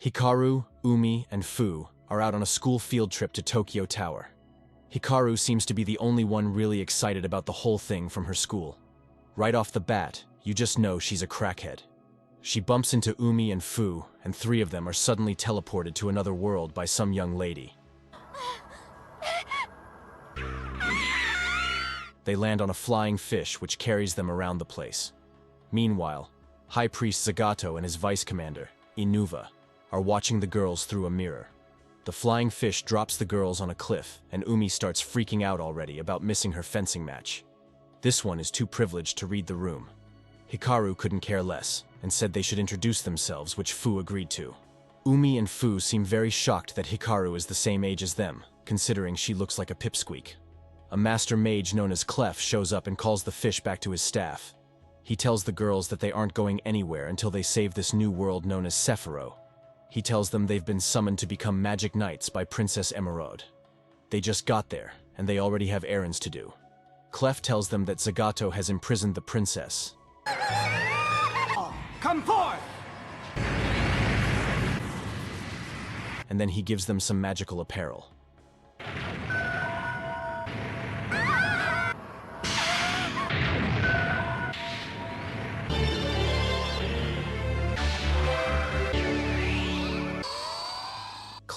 Hikaru, Umi, and Fu are out on a school field trip to Tokyo Tower. Hikaru seems to be the only one really excited about the whole thing from her school. Right off the bat, you just know she's a crackhead. She bumps into Umi and Fu, and three of them are suddenly teleported to another world by some young lady. They land on a flying fish which carries them around the place. Meanwhile, High Priest Zagato and his vice commander, Inuva, are watching the girls through a mirror. The flying fish drops the girls on a cliff, and Umi starts freaking out already about missing her fencing match. This one is too privileged to read the room. Hikaru couldn't care less, and said they should introduce themselves, which Fu agreed to. Umi and Fu seem very shocked that Hikaru is the same age as them, considering she looks like a pipsqueak. A master mage known as Clef shows up and calls the fish back to his staff. He tells the girls that they aren't going anywhere until they save this new world known as Sephiro. He tells them they've been summoned to become magic knights by Princess Emeraude. They just got there, and they already have errands to do. Clef tells them that Zagato has imprisoned the princess. Come forth! And then he gives them some magical apparel.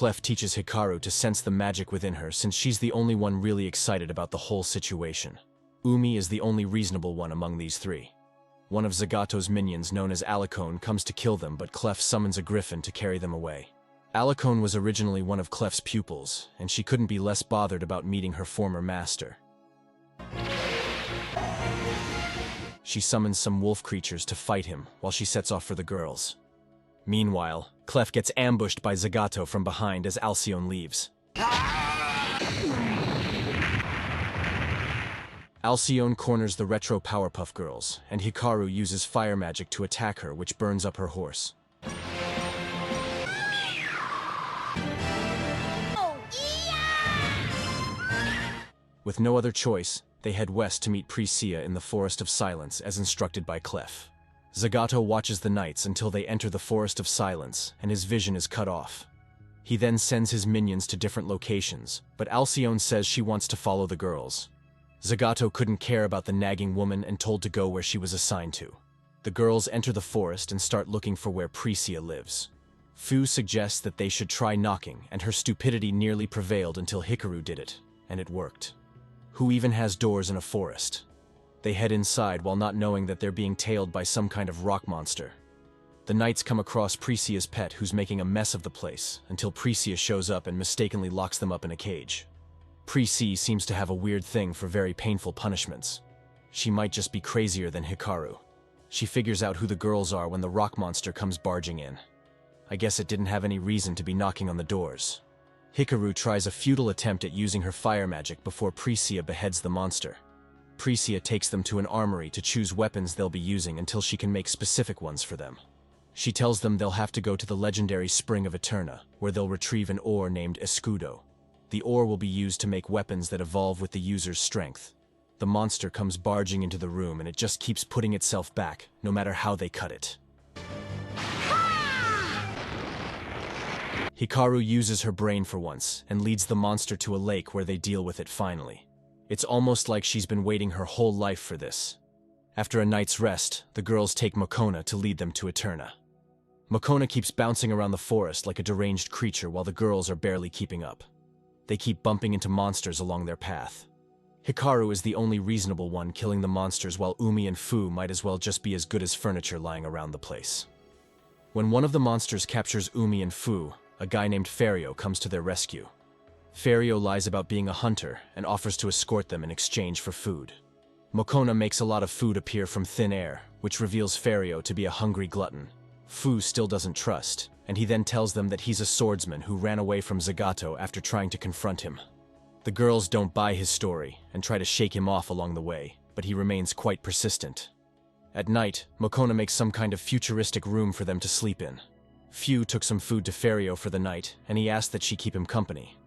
Clef teaches Hikaru to sense the magic within her since she's the only one really excited about the whole situation. Umi is the only reasonable one among these three. One of Zagato's minions known as Alicone comes to kill them, but Clef summons a griffin to carry them away. Alicone was originally one of Clef's pupils, and she couldn't be less bothered about meeting her former master. She summons some wolf creatures to fight him while she sets off for the girls. Meanwhile, Clef gets ambushed by Zagato from behind as Alcyone leaves. Alcyone corners the retro Powerpuff Girls, and Hikaru uses fire magic to attack her, which burns up her horse. With no other choice, they head west to meet Priscilla in the Forest of Silence as instructed by Clef. Zagato watches the knights until they enter the Forest of Silence, and his vision is cut off. He then sends his minions to different locations, but Alcyone says she wants to follow the girls. Zagato couldn't care about the nagging woman and told to go where she was assigned to. The girls enter the forest and start looking for where Priscilla lives. Fu suggests that they should try knocking, and her stupidity nearly prevailed until Hikaru did it, and it worked. Who even has doors in a forest? They head inside while not knowing that they're being tailed by some kind of rock monster. The knights come across Priscilla's pet, who's making a mess of the place, until Priscilla shows up and mistakenly locks them up in a cage. Priscilla seems to have a weird thing for very painful punishments. She might just be crazier than Hikaru. She figures out who the girls are when the rock monster comes barging in. I guess it didn't have any reason to be knocking on the doors. Hikaru tries a futile attempt at using her fire magic before Priscilla beheads the monster. Priscilla takes them to an armory to choose weapons they'll be using until she can make specific ones for them. She tells them they'll have to go to the legendary Spring of Eterna, where they'll retrieve an ore named Escudo. The ore will be used to make weapons that evolve with the user's strength. The monster comes barging into the room and it just keeps putting itself back, no matter how they cut it. Hikaru uses her brain for once and leads the monster to a lake where they deal with it finally. It's almost like she's been waiting her whole life for this. After a night's rest, the girls take Mokona to lead them to Eterna. Mokona keeps bouncing around the forest like a deranged creature while the girls are barely keeping up. They keep bumping into monsters along their path. Hikaru is the only reasonable one killing the monsters, while Umi and Fu might as well just be as good as furniture lying around the place. When one of the monsters captures Umi and Fu, a guy named Ferio comes to their rescue. Ferio lies about being a hunter and offers to escort them in exchange for food. Mokona makes a lot of food appear from thin air, which reveals Ferio to be a hungry glutton. Fu still doesn't trust, and he then tells them that he's a swordsman who ran away from Zagato after trying to confront him. The girls don't buy his story and try to shake him off along the way, but he remains quite persistent. At night, Mokona makes some kind of futuristic room for them to sleep in. Fu took some food to Ferio for the night, and he asked that she keep him company.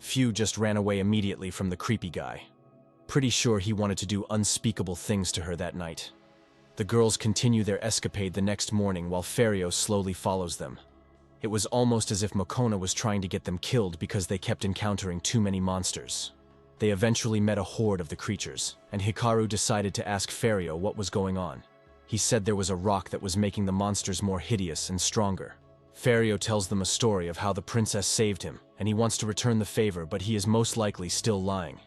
Fu just ran away immediately from the creepy guy. Pretty sure he wanted to do unspeakable things to her that night. The girls continue their escapade the next morning while Ferio slowly follows them. It was almost as if Mokona was trying to get them killed because they kept encountering too many monsters. They eventually met a horde of the creatures, and Hikaru decided to ask Fario what was going on. He said there was a rock that was making the monsters more hideous and stronger. Fario tells them a story of how the princess saved him, and he wants to return the favor, but he is most likely still lying.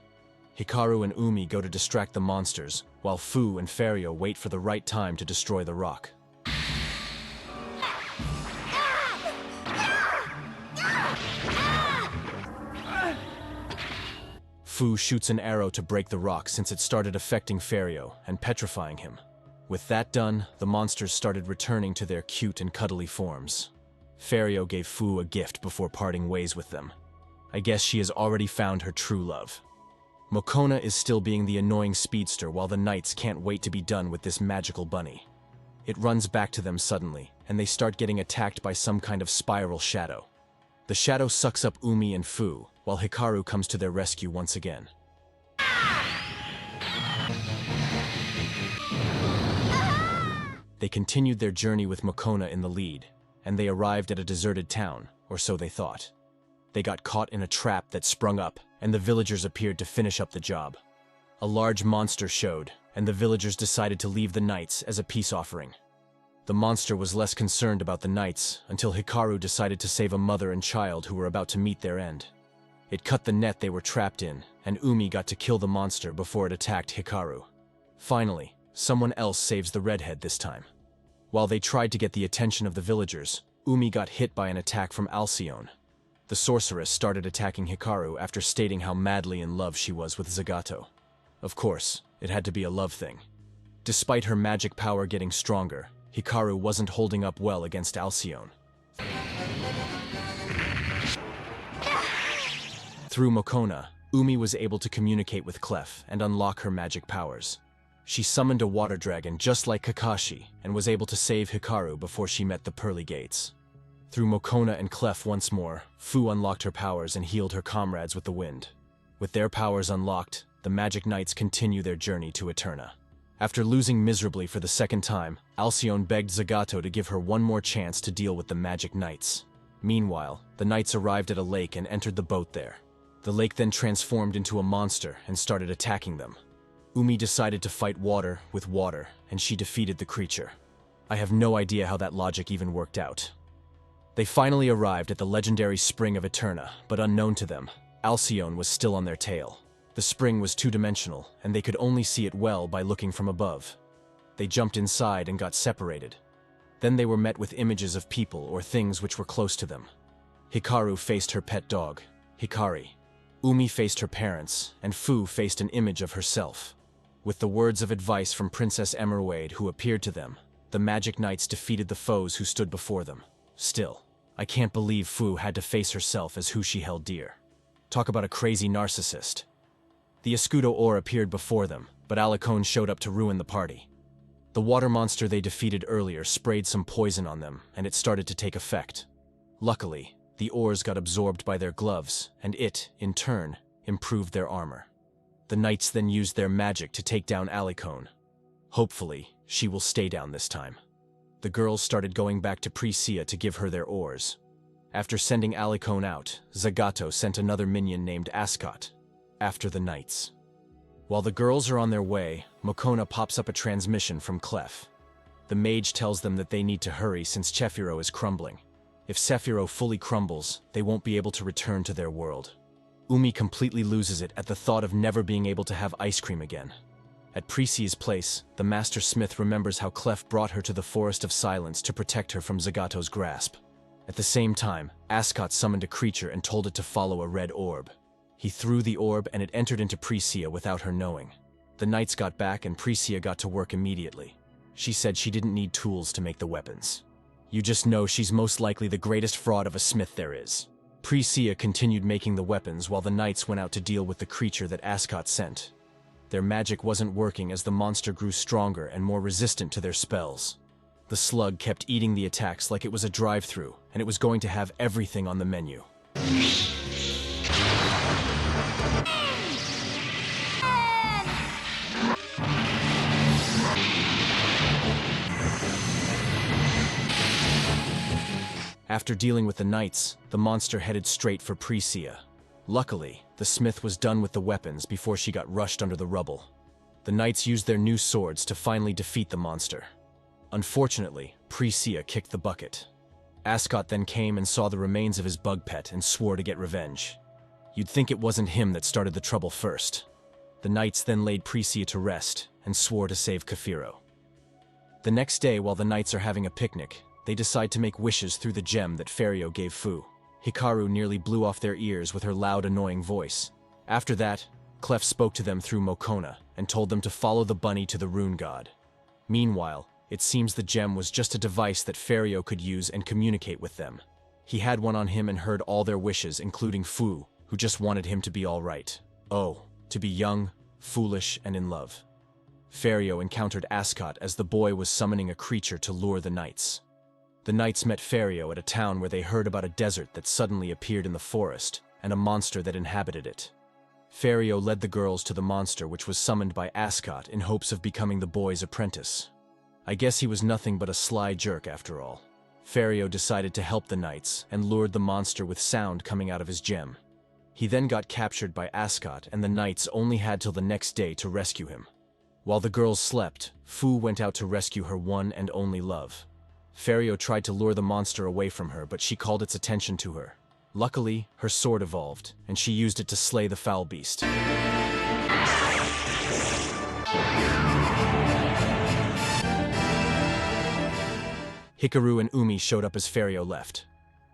Hikaru and Umi go to distract the monsters, while Fu and Fario wait for the right time to destroy the rock. Fu shoots an arrow to break the rock since it started affecting Fario and petrifying him. With that done, the monsters started returning to their cute and cuddly forms. Fario gave Fu a gift before parting ways with them. I guess she has already found her true love. Mokona is still being the annoying speedster while the knights can't wait to be done with this magical bunny. It runs back to them suddenly, and they start getting attacked by some kind of spiral shadow. The shadow sucks up Umi and Fu, while Hikaru comes to their rescue once again. They continued their journey with Mokona in the lead, and they arrived at a deserted town, or so they thought. They got caught in a trap that sprung up, and the villagers appeared to finish up the job. A large monster showed, and the villagers decided to leave the knights as a peace offering. The monster was less concerned about the knights until Hikaru decided to save a mother and child who were about to meet their end. It cut the net they were trapped in, and Umi got to kill the monster before it attacked Hikaru. Finally, someone else saves the redhead this time. While they tried to get the attention of the villagers, Umi got hit by an attack from Alcyone. The sorceress started attacking Hikaru after stating how madly in love she was with Zagato. Of course, it had to be a love thing. Despite her magic power getting stronger, Hikaru wasn't holding up well against Alcyone. Through Mokona, Umi was able to communicate with Clef and unlock her magic powers. She summoned a water dragon just like Kakashi and was able to save Hikaru before she met the pearly gates. Through Mokona and Clef once more, Fu unlocked her powers and healed her comrades with the wind. With their powers unlocked, the Magic Knights continue their journey to Eterna. After losing miserably for the second time, Alcyone begged Zagato to give her one more chance to deal with the Magic Knights. Meanwhile, the knights arrived at a lake and entered the boat there. The lake then transformed into a monster and started attacking them. Umi decided to fight water with water, and she defeated the creature. I have no idea how that logic even worked out. They finally arrived at the legendary spring of Eterna, but unknown to them, Alcyone was still on their tail. The spring was two-dimensional, and they could only see it well by looking from above. They jumped inside and got separated. Then they were met with images of people or things which were close to them. Hikaru faced her pet dog, Hikari. Umi faced her parents, and Fu faced an image of herself. With the words of advice from Princess Emeraude who appeared to them, the Magic Knights defeated the foes who stood before them. Still, I can't believe Fu had to face herself as who she held dear. Talk about a crazy narcissist. The Escudo ore appeared before them, but Alicone showed up to ruin the party. The water monster they defeated earlier sprayed some poison on them, and it started to take effect. Luckily, the ores got absorbed by their gloves, and it, in turn, improved their armor. The knights then used their magic to take down Alicone. Hopefully, she will stay down this time. The girls started going back to Prisia to give her their ores. After sending Alicone out, Zagato sent another minion named Ascot, after the knights. While the girls are on their way, Mokona pops up a transmission from Clef. The mage tells them that they need to hurry since Chefiro is crumbling. If Sephiroth fully crumbles, they won't be able to return to their world. Umi completely loses it at the thought of never being able to have ice cream again. At Prisia's place, the Master Smith remembers how Clef brought her to the Forest of Silence to protect her from Zagato's grasp. At the same time, Ascot summoned a creature and told it to follow a red orb. He threw the orb and it entered into Prisia without her knowing. The knights got back and Prisia got to work immediately. She said she didn't need tools to make the weapons. You just know she's most likely the greatest fraud of a smith there is. Prisia continued making the weapons while the knights went out to deal with the creature that Ascot sent. Their magic wasn't working as the monster grew stronger and more resistant to their spells. The slug kept eating the attacks like it was a drive-thru, and it was going to have everything on the menu. After dealing with the knights, the monster headed straight for Prisia. Luckily, the smith was done with the weapons before she got rushed under the rubble. The knights used their new swords to finally defeat the monster. Unfortunately, Prisia kicked the bucket. Ascot then came and saw the remains of his bug pet and swore to get revenge. You'd think it wasn't him that started the trouble first. The knights then laid Prisia to rest and swore to save Kefiro. The next day, while the knights are having a picnic, they decide to make wishes through the gem that Ferio gave Fu. Hikaru nearly blew off their ears with her loud, annoying voice. After that, Clef spoke to them through Mokona and told them to follow the bunny to the rune god. Meanwhile, it seems the gem was just a device that Ferio could use and communicate with them. He had one on him and heard all their wishes, including Fu, who just wanted him to be all right. Oh, to be young, foolish, and in love. Ferio encountered Ascot as the boy was summoning a creature to lure the knights. The knights met Ferio at a town where they heard about a desert that suddenly appeared in the forest and a monster that inhabited it. Ferio led the girls to the monster, which was summoned by Ascot in hopes of becoming the boy's apprentice. I guess he was nothing but a sly jerk after all. Ferio decided to help the knights and lured the monster with sound coming out of his gem. He then got captured by Ascot, and the knights only had till the next day to rescue him. While the girls slept, Fu went out to rescue her one and only love. Ferio tried to lure the monster away from her, but she called its attention to her. Luckily, her sword evolved, and she used it to slay the foul beast. Hikaru and Umi showed up as Ferio left.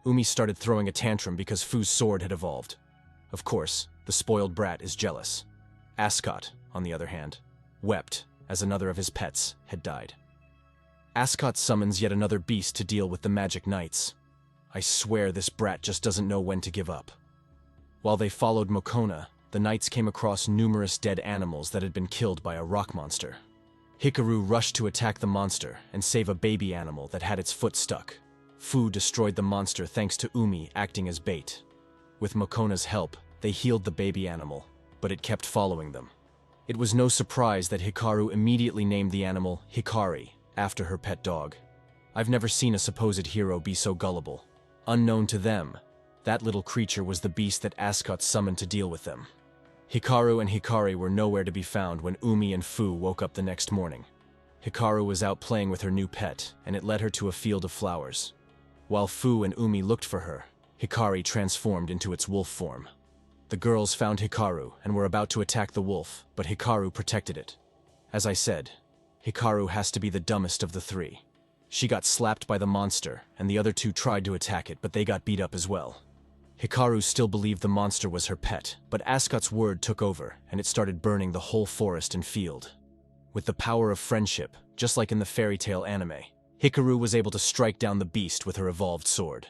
Umi started throwing a tantrum because Fu's sword had evolved. Of course, the spoiled brat is jealous. Ascot, on the other hand, wept as another of his pets had died. Ascot summons yet another beast to deal with the magic knights. I swear this brat just doesn't know when to give up. While they followed Mokona, the knights came across numerous dead animals that had been killed by a rock monster. Hikaru rushed to attack the monster and save a baby animal that had its foot stuck. Fu destroyed the monster thanks to Umi acting as bait. With Mokona's help, they healed the baby animal, but it kept following them. It was no surprise that Hikaru immediately named the animal Hikari, after her pet dog. I've never seen a supposed hero be so gullible. Unknown to them, that little creature was the beast that Ascot summoned to deal with them. Hikaru and Hikari were nowhere to be found when Umi and Fu woke up the next morning. Hikaru was out playing with her new pet, and it led her to a field of flowers. While Fu and Umi looked for her, Hikari transformed into its wolf form. The girls found Hikaru and were about to attack the wolf, but Hikaru protected it. As I said, Hikaru has to be the dumbest of the three. She got slapped by the monster, and the other two tried to attack it, but they got beat up as well. Hikaru still believed the monster was her pet, but Ascot's word took over, and it started burning the whole forest and field. With the power of friendship, just like in the fairy tale anime, Hikaru was able to strike down the beast with her evolved sword.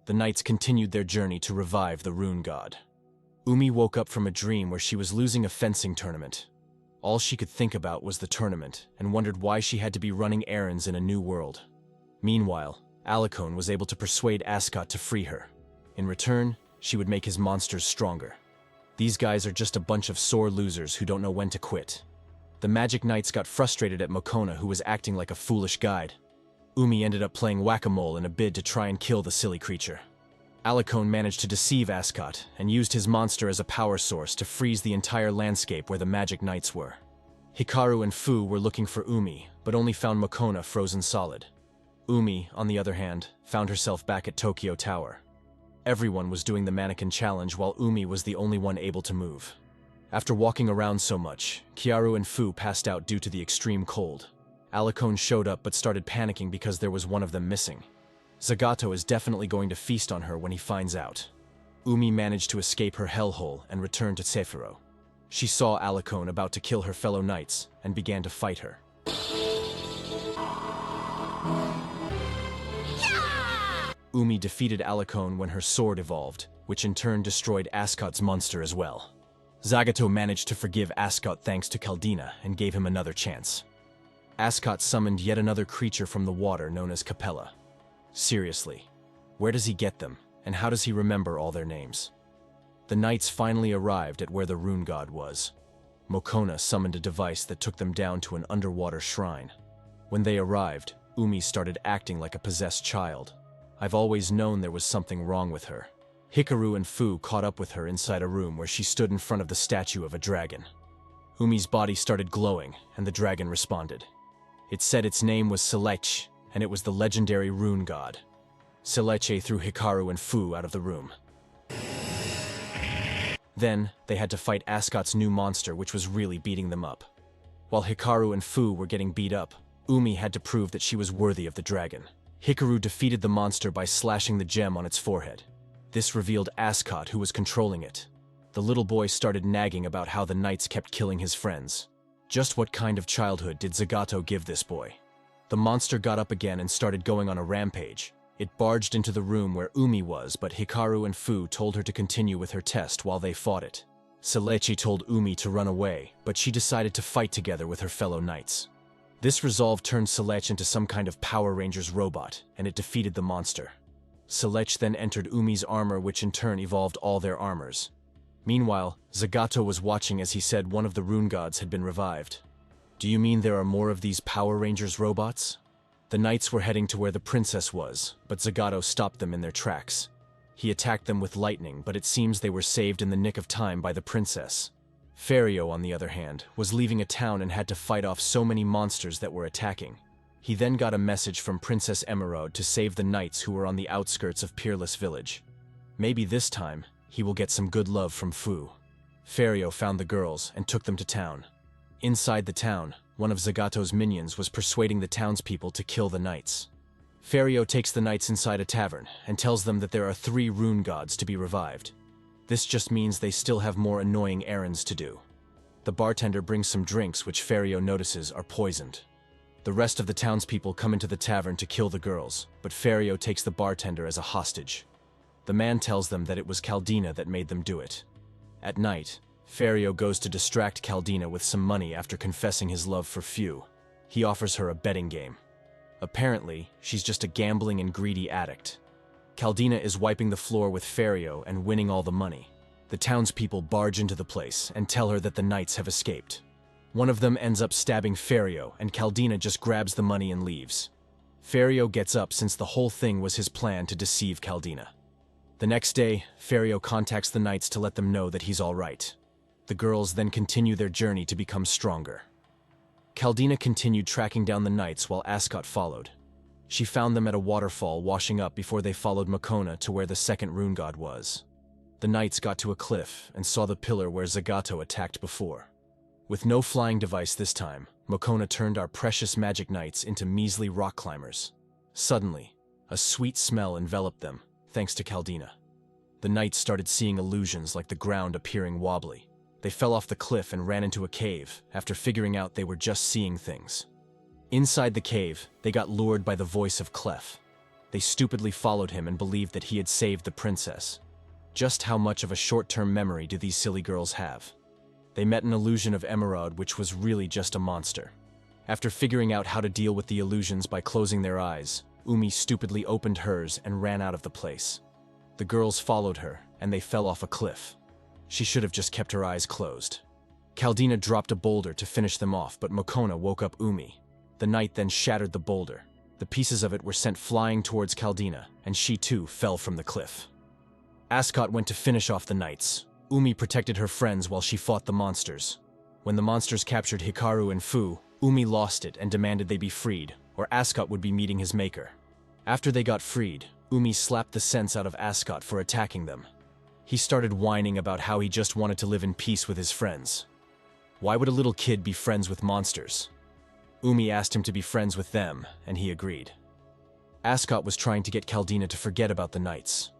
The knights continued their journey to revive the rune god. Umi woke up from a dream where she was losing a fencing tournament. All she could think about was the tournament, and wondered why she had to be running errands in a new world. Meanwhile, Alicone was able to persuade Ascot to free her. In return, she would make his monsters stronger. These guys are just a bunch of sore losers who don't know when to quit. The Magic Knights got frustrated at Mokona, who was acting like a foolish guide. Umi ended up playing whack-a-mole in a bid to try and kill the silly creature. Alicone managed to deceive Ascot and used his monster as a power source to freeze the entire landscape where the Magic Knights were. Hikaru and Fu were looking for Umi, but only found Mokona frozen solid. Umi, on the other hand, found herself back at Tokyo Tower. Everyone was doing the mannequin challenge while Umi was the only one able to move. After walking around so much, Kiaru and Fu passed out due to the extreme cold. Alicone showed up but started panicking because there was one of them missing. Zagato is definitely going to feast on her when he finds out. Umi managed to escape her hellhole and return to Sephiroth. She saw Alicone about to kill her fellow knights and began to fight her. Yeah! Umi defeated Alicone when her sword evolved, which in turn destroyed Ascot's monster as well. Zagato managed to forgive Ascot thanks to Caldina and gave him another chance. Ascot summoned yet another creature from the water known as Capella. Seriously, where does he get them, and how does he remember all their names? The knights finally arrived at where the rune god was. Mokona summoned a device that took them down to an underwater shrine. When they arrived, Umi started acting like a possessed child. I've always known there was something wrong with her. Hikaru and Fu caught up with her inside a room where she stood in front of the statue of a dragon. Umi's body started glowing, and the dragon responded. It said its name was Selech, and it was the legendary rune god. Seleche threw Hikaru and Fu out of the room. Then, they had to fight Ascot's new monster, which was really beating them up. While Hikaru and Fu were getting beat up, Umi had to prove that she was worthy of the dragon. Hikaru defeated the monster by slashing the gem on its forehead. This revealed Ascot, who was controlling it. The little boy started nagging about how the knights kept killing his friends. Just what kind of childhood did Zagato give this boy? The monster got up again and started going on a rampage. It barged into the room where Umi was, but Hikaru and Fu told her to continue with her test while they fought it. Selechi told Umi to run away, but she decided to fight together with her fellow knights. This resolve turned Selech into some kind of Power Rangers robot, and it defeated the monster. Selech then entered Umi's armor, which in turn evolved all their armors. Meanwhile, Zagato was watching as he said one of the rune gods had been revived. Do you mean there are more of these Power Rangers robots? The knights were heading to where the princess was, but Zagato stopped them in their tracks. He attacked them with lightning, but it seems they were saved in the nick of time by the princess. Ferio, on the other hand, was leaving a town and had to fight off so many monsters that were attacking. He then got a message from Princess Emeraude to save the knights who were on the outskirts of Peerless Village. Maybe this time, he will get some good love from Fu. Ferio found the girls and took them to town. Inside the town, one of Zagato's minions was persuading the townspeople to kill the knights. Ferio takes the knights inside a tavern and tells them that there are 3 rune gods to be revived. This just means they still have more annoying errands to do. The bartender brings some drinks which Ferio notices are poisoned. The rest of the townspeople come into the tavern to kill the girls, but Ferio takes the bartender as a hostage. The man tells them that it was Caldina that made them do it. At night, Ferio goes to distract Caldina with some money after confessing his love for Fu. He offers her a betting game. Apparently, she's just a gambling and greedy addict. Caldina is wiping the floor with Ferio and winning all the money. The townspeople barge into the place and tell her that the knights have escaped. One of them ends up stabbing Ferio, and Caldina just grabs the money and leaves. Ferio gets up since the whole thing was his plan to deceive Caldina. The next day, Ferio contacts the knights to let them know that he's all right. The girls then continue their journey to become stronger. Caldina continued tracking down the knights while Ascot followed. She found them at a waterfall washing up before they followed Makona to where the second rune god was. The knights got to a cliff and saw the pillar where Zagato attacked before. With no flying device this time, Makona turned our precious magic knights into measly rock climbers. Suddenly, a sweet smell enveloped them, thanks to Caldina. The knights started seeing illusions like the ground appearing wobbly. They fell off the cliff and ran into a cave, after figuring out they were just seeing things. Inside the cave, they got lured by the voice of Clef. They stupidly followed him and believed that he had saved the princess. Just how much of a short-term memory do these silly girls have? They met an illusion of Emeraude, which was really just a monster. After figuring out how to deal with the illusions by closing their eyes, Umi stupidly opened hers and ran out of the place. The girls followed her, and they fell off a cliff. She should have just kept her eyes closed. Caldina dropped a boulder to finish them off, but Makona woke up Umi. The knight then shattered the boulder. The pieces of it were sent flying towards Caldina, and she too fell from the cliff. Ascot went to finish off the knights. Umi protected her friends while she fought the monsters. When the monsters captured Hikaru and Fu, Umi lost it and demanded they be freed, or Ascot would be meeting his maker. After they got freed, Umi slapped the sense out of Ascot for attacking them. He started whining about how he just wanted to live in peace with his friends. Why would a little kid be friends with monsters? Umi asked him to be friends with them, and he agreed. Ascot was trying to get Caldina to forget about the knights.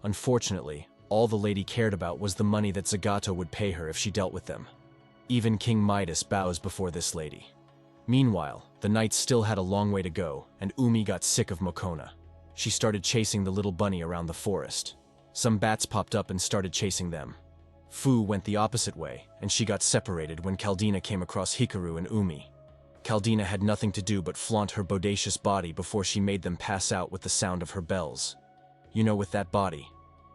Unfortunately, all the lady cared about was the money that Zagato would pay her if she dealt with them. Even King Midas bows before this lady. Meanwhile, the knights still had a long way to go, and Umi got sick of Makona. She started chasing the little bunny around the forest. Some bats popped up and started chasing them. Fu went the opposite way, and she got separated when Caldina came across Hikaru and Umi. Caldina had nothing to do but flaunt her bodacious body before she made them pass out with the sound of her bells. You know, with that body,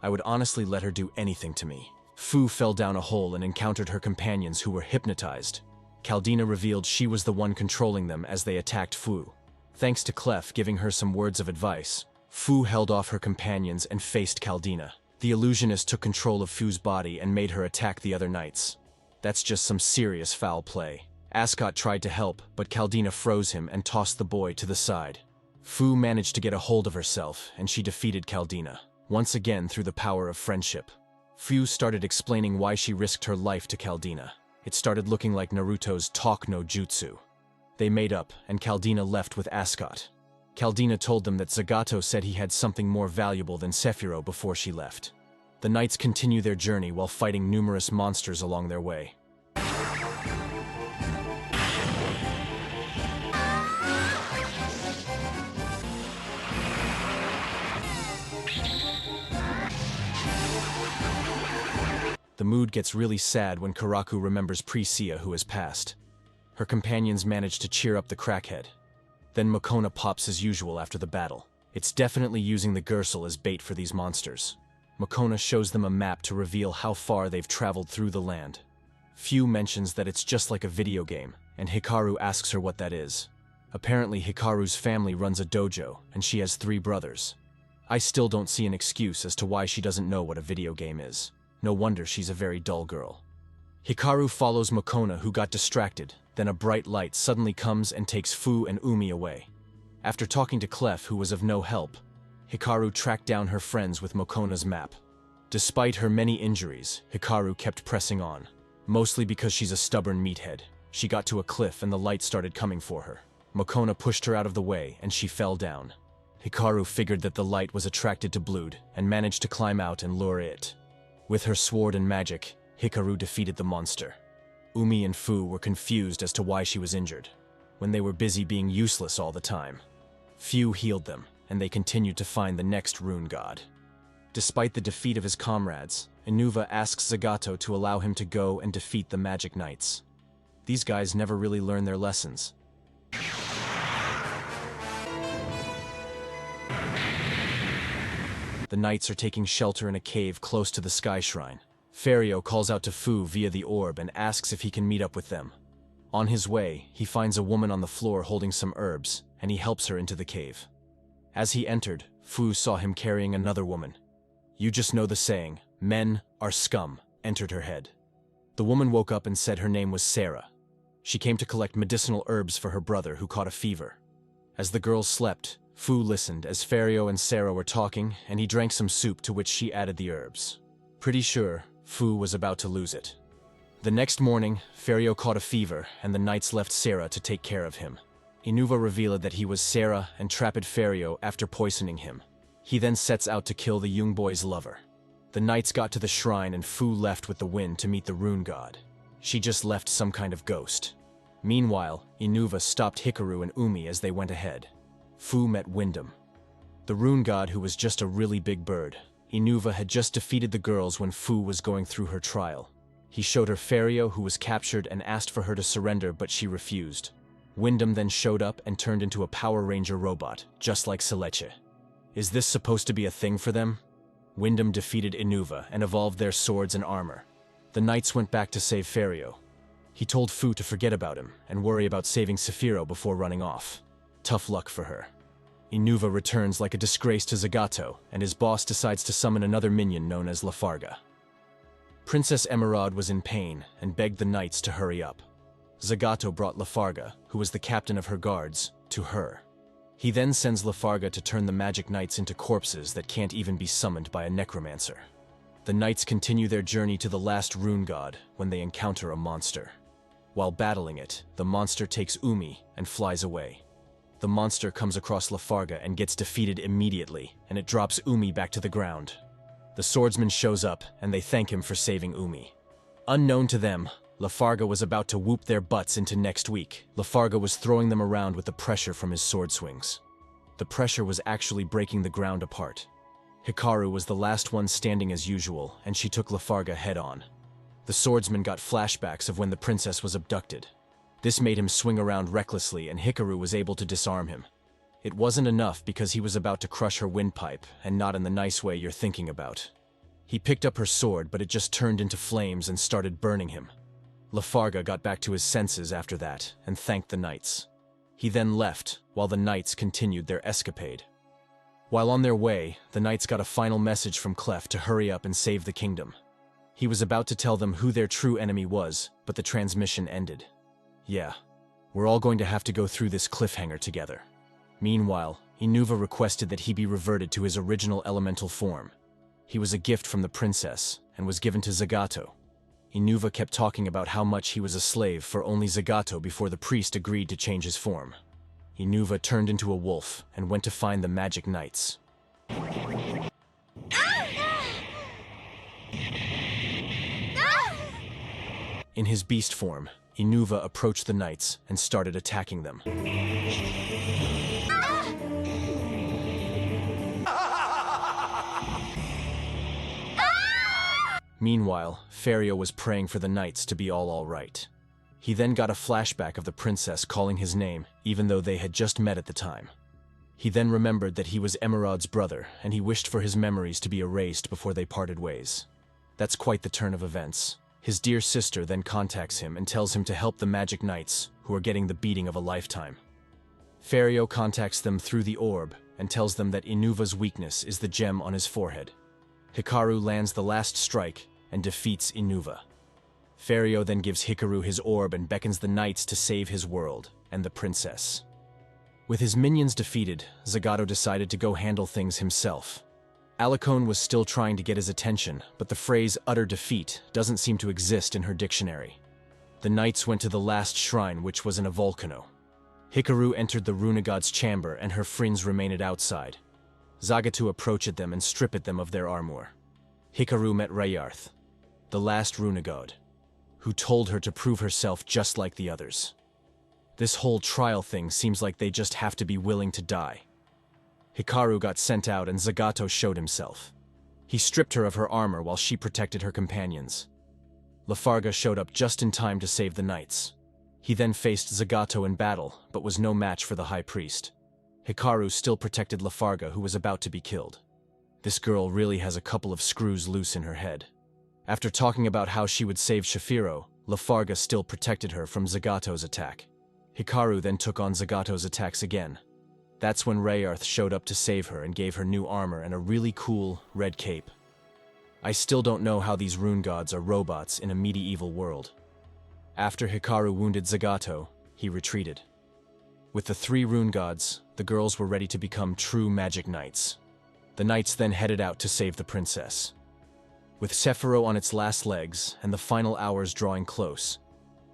I would honestly let her do anything to me. Fu fell down a hole and encountered her companions who were hypnotized. Caldina revealed she was the one controlling them as they attacked Fu. Thanks to Clef giving her some words of advice, Fu held off her companions and faced Caldina. The illusionist took control of Fu's body and made her attack the other knights. That's just some serious foul play. Ascot tried to help, but Caldina froze him and tossed the boy to the side. Fu managed to get a hold of herself, and she defeated Caldina, once again through the power of friendship. Fu started explaining why she risked her life to Caldina. It started looking like Naruto's talk no jutsu. They made up, and Caldina left with Ascot. Caldina told them that Zagato said he had something more valuable than Sephiroth before she left. The knights continue their journey while fighting numerous monsters along their way. The mood gets really sad when Karaku remembers Prisia, who has passed. Her companions manage to cheer up the crackhead. Then Mokona pops as usual after the battle. It's definitely using the Gersel as bait for these monsters. Mokona shows them a map to reveal how far they've traveled through the land. Fu mentions that it's just like a video game, and Hikaru asks her what that is. Apparently Hikaru's family runs a dojo, and she has 3 brothers. I still don't see an excuse as to why she doesn't know what a video game is. No wonder she's a very dull girl. Hikaru follows Mokona, who got distracted. Then a bright light suddenly comes and takes Fu and Umi away. After talking to Clef, who was of no help, Hikaru tracked down her friends with Mokona's map. Despite her many injuries, Hikaru kept pressing on. Mostly because she's a stubborn meathead. She got to a cliff and the light started coming for her. Mokona pushed her out of the way and she fell down. Hikaru figured that the light was attracted to Blood and managed to climb out and lure it. With her sword and magic, Hikaru defeated the monster. Umi and Fu were confused as to why she was injured, when they were busy being useless all the time. Fu healed them, and they continued to find the next rune god. Despite the defeat of his comrades, Inuva asks Zagato to allow him to go and defeat the magic knights. These guys never really learn their lessons. The knights are taking shelter in a cave close to the Sky Shrine. Ferio calls out to Fu via the orb and asks if he can meet up with them. On his way, he finds a woman on the floor holding some herbs, and he helps her into the cave. As he entered, Fu saw him carrying another woman. You just know the saying, men are scum, entered her head. The woman woke up and said her name was Sarah. She came to collect medicinal herbs for her brother who caught a fever. As the girls slept, Fu listened as Ferio and Sarah were talking, and he drank some soup to which she added the herbs. Pretty sure Fu was about to lose it. The next morning, Ferio caught a fever, and the knights left Sarah to take care of him. Inuva revealed that he was Sarah and trapped Ferio after poisoning him. He then sets out to kill the young boy's lover. The knights got to the shrine and Fu left with the wind to meet the rune god. She just left some kind of ghost. Meanwhile, Inuva stopped Hikaru and Umi as they went ahead. Fu met Wyndham, the rune god, who was just a really big bird. Inuva had just defeated the girls when Fu was going through her trial. He showed her Ferio, who was captured, and asked for her to surrender, but she refused. Wyndham then showed up and turned into a Power Ranger robot, just like Seleche. Is this supposed to be a thing for them? Wyndham defeated Inuva and evolved their swords and armor. The knights went back to save Ferio. He told Fu to forget about him and worry about saving Sephiroth before running off. Tough luck for her. Inuva returns like a disgrace to Zagato, and his boss decides to summon another minion known as Lafarga. Princess Emerald was in pain and begged the knights to hurry up. Zagato brought Lafarga, who was the captain of her guards, to her. He then sends Lafarga to turn the magic knights into corpses that can't even be summoned by a necromancer. The knights continue their journey to the last rune god when they encounter a monster. While battling it, the monster takes Umi and flies away. The monster comes across Lafarga and gets defeated immediately, and it drops Umi back to the ground. The swordsman shows up, and they thank him for saving Umi. Unknown to them, Lafarga was about to whoop their butts into next week. Lafarga was throwing them around with the pressure from his sword swings. The pressure was actually breaking the ground apart. Hikaru was the last one standing as usual, and she took Lafarga head-on. The swordsman got flashbacks of when the princess was abducted. This made him swing around recklessly, and Hikaru was able to disarm him. It wasn't enough because he was about to crush her windpipe, and not in the nice way you're thinking about. He picked up her sword, but it just turned into flames and started burning him. Lafarga got back to his senses after that, and thanked the knights. He then left, while the knights continued their escapade. While on their way, the knights got a final message from Clef to hurry up and save the kingdom. He was about to tell them who their true enemy was, but the transmission ended. Yeah, we're all going to have to go through this cliffhanger together. Meanwhile, Inuva requested that he be reverted to his original elemental form. He was a gift from the princess, and was given to Zagato. Inuva kept talking about how much he was a slave for only Zagato before the priest agreed to change his form. Inuva turned into a wolf and went to find the magic knights. In his beast form, Inuva approached the knights and started attacking them. Meanwhile, Ferio was praying for the knights to be all right. He then got a flashback of the princess calling his name, even though they had just met at the time. He then remembered that he was Emerod's brother, and he wished for his memories to be erased before they parted ways. That's quite the turn of events. His dear sister then contacts him and tells him to help the magic knights, who are getting the beating of a lifetime. Ferio contacts them through the orb and tells them that Inuva's weakness is the gem on his forehead. Hikaru lands the last strike and defeats Inuva. Ferio then gives Hikaru his orb and beckons the knights to save his world and the princess. With his minions defeated, Zagato decided to go handle things himself. Alicone was still trying to get his attention, but the phrase utter defeat doesn't seem to exist in her dictionary. The knights went to the last shrine, which was in a volcano. Hikaru entered the runegod's chamber and her friends remained outside. Zagato approached them and stripped them of their armor. Hikaru met Rayearth, the last runegod, who told her to prove herself just like the others. This whole trial thing seems like they just have to be willing to die. Hikaru got sent out and Zagato showed himself. He stripped her of her armor while she protected her companions. Lafarga showed up just in time to save the knights. He then faced Zagato in battle, but was no match for the high priest. Hikaru still protected Lafarga, who was about to be killed. This girl really has a couple of screws loose in her head. After talking about how she would save Shafiro, Lafarga still protected her from Zagato's attack. Hikaru then took on Zagato's attacks again. That's when Rayearth showed up to save her and gave her new armor and a really cool red cape. I still don't know how these rune gods are robots in a medieval world. After Hikaru wounded Zagato, he retreated. With the 3 rune gods, the girls were ready to become true magic knights. The knights then headed out to save the princess. With Sephiroth on its last legs and the final hours drawing close,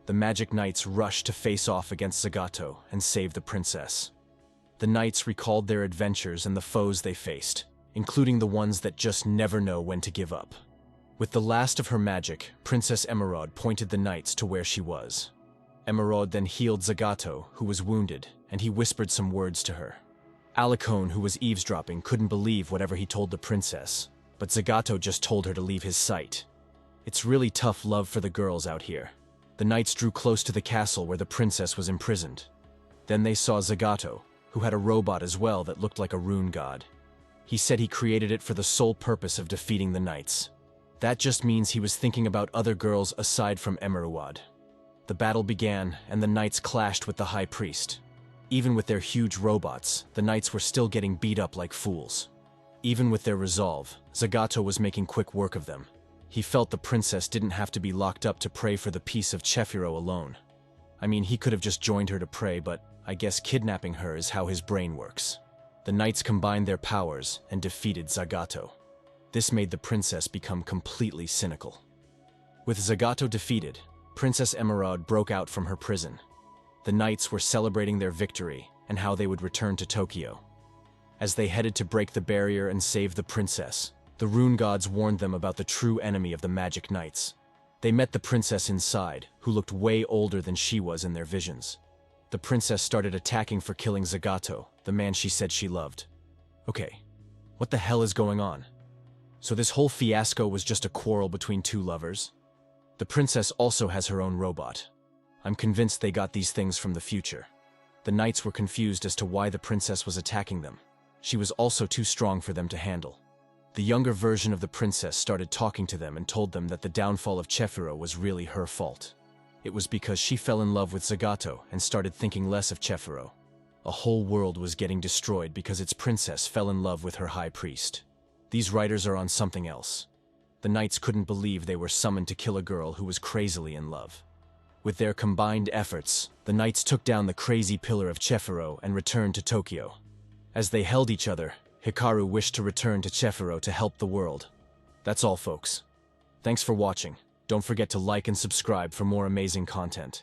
the magic knights rushed to face off against Zagato and save the princess. The knights recalled their adventures and the foes they faced, including the ones that just never know when to give up. With the last of her magic, Princess Emerald pointed the knights to where she was. Emerald then healed Zagato, who was wounded, and he whispered some words to her. Alicone, who was eavesdropping, couldn't believe whatever he told the princess, but Zagato just told her to leave his sight. It's really tough love for the girls out here. The knights drew close to the castle where the princess was imprisoned. Then they saw Zagato, who had a robot as well that looked like a rune god. He said he created it for the sole purpose of defeating the knights. That just means he was thinking about other girls aside from Emerald. The battle began, and the knights clashed with the high priest. Even with their huge robots, the knights were still getting beat up like fools. Even with their resolve, Zagato was making quick work of them. He felt the princess didn't have to be locked up to pray for the peace of Chefiro alone. I mean, he could have just joined her to pray, but I guess kidnapping her is how his brain works. The knights combined their powers and defeated Zagato. This made the princess become completely cynical. With Zagato defeated, Princess Emerald broke out from her prison. The knights were celebrating their victory and how they would return to Tokyo. As they headed to break the barrier and save the princess, the rune gods warned them about the true enemy of the magic knights. They met the princess inside, who looked way older than she was in their visions. The princess started attacking for killing Zagato, the man she said she loved. Okay, what the hell is going on? So this whole fiasco was just a quarrel between 2 lovers? The princess also has her own robot. I'm convinced they got these things from the future. The knights were confused as to why the princess was attacking them. She was also too strong for them to handle. The younger version of the princess started talking to them and told them that the downfall of Chefiro was really her fault. It was because she fell in love with Zagato and started thinking less of Chefiro. A whole world was getting destroyed because its princess fell in love with her high priest. These writers are on something else. The knights couldn't believe they were summoned to kill a girl who was crazily in love. With their combined efforts, the knights took down the crazy pillar of Chefuro and returned to Tokyo. As they held each other, Hikaru wished to return to Chefuro to help the world. That's all, folks. Thanks for watching. Don't forget to like and subscribe for more amazing content.